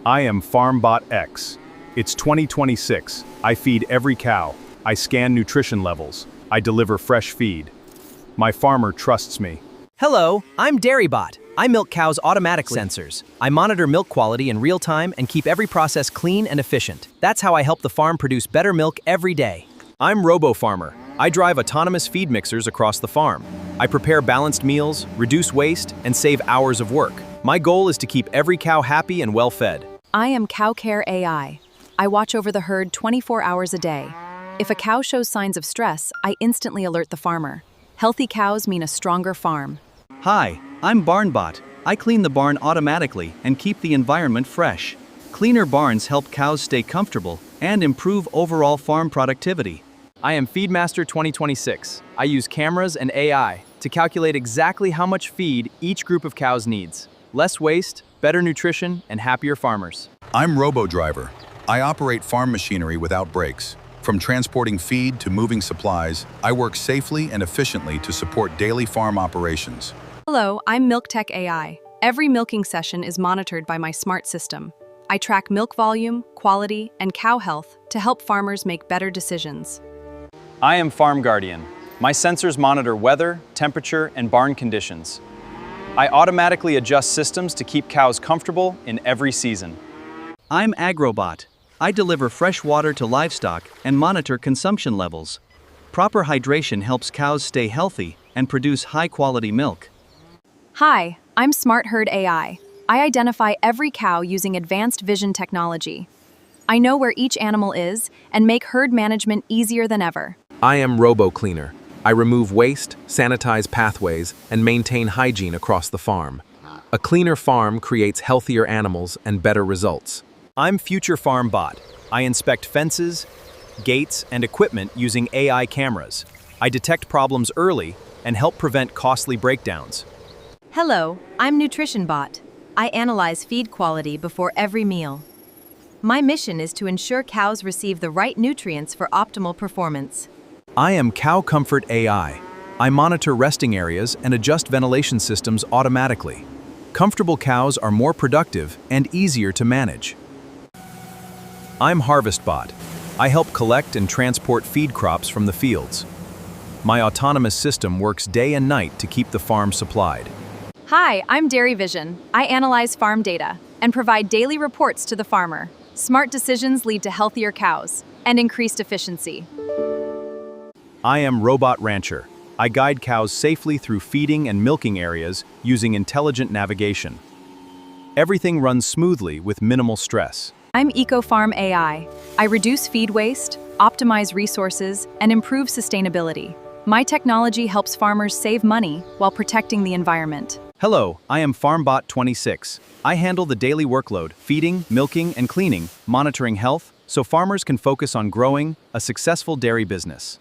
I am FarmBot X. It's 2026. I feed every cow. I scan nutrition levels. I deliver fresh feed. My farmer trusts me. Hello, I'm DairyBot. I milk cows automatically. Sensors. I monitor milk quality in real time and keep every process clean and efficient. That's how I help the farm produce better milk every day. I'm RoboFarmer. I drive autonomous feed mixers across the farm. I prepare balanced meals, reduce waste, and save hours of work. My goal is to keep every cow happy and well-fed. I am CowCare AI. I watch over the herd 24 hours a day. If a cow shows signs of stress, I instantly alert the farmer. Healthy cows mean a stronger farm. Hi, I'm BarnBot. I clean the barn automatically and keep the environment fresh. Cleaner barns help cows stay comfortable and improve overall farm productivity. I am Feedmaster 2026. I use cameras and AI to calculate exactly how much feed each group of cows needs. Less waste, better nutrition, and happier farmers. I'm RoboDriver. I operate farm machinery without breaks. From transporting feed to moving supplies, I work safely and efficiently to support daily farm operations. Hello, I'm MilkTech AI. Every milking session is monitored by my smart system. I track milk volume, quality, and cow health to help farmers make better decisions. I am Farm Guardian. My sensors monitor weather, temperature, and barn conditions. I automatically adjust systems to keep cows comfortable in every season. I'm AgroBot. I deliver fresh water to livestock and monitor consumption levels. Proper hydration helps cows stay healthy and produce high-quality milk. Hi, I'm Smart Herd AI. I identify every cow using advanced vision technology. I know where each animal is and make herd management easier than ever. I am RoboCleaner. I remove waste, sanitize pathways, and maintain hygiene across the farm. A cleaner farm creates healthier animals and better results. I'm FarmBot. I inspect fences, gates, and equipment using AI cameras. I detect problems early and help prevent costly breakdowns. Hello, I'm NutritionBot. I analyze feed quality before every meal. My mission is to ensure cows receive the right nutrients for optimal performance. I am Cow Comfort AI. I monitor resting areas and adjust ventilation systems automatically. Comfortable cows are more productive and easier to manage. I'm HarvestBot. I help collect and transport feed crops from the fields. My autonomous system works day and night to keep the farm supplied. Hi, I'm Dairy Vision. I analyze farm data and provide daily reports to the farmer. Smart decisions lead to healthier cows and increased efficiency. I am Robot Rancher. I guide cows safely through feeding and milking areas using intelligent navigation. Everything runs smoothly with minimal stress. I'm EcoFarm AI. I reduce feed waste, optimize resources, and improve sustainability. My technology helps farmers save money while protecting the environment. Hello, I am FarmBot 26. I handle the daily workload, feeding, milking, and cleaning, monitoring health, so farmers can focus on growing a successful dairy business.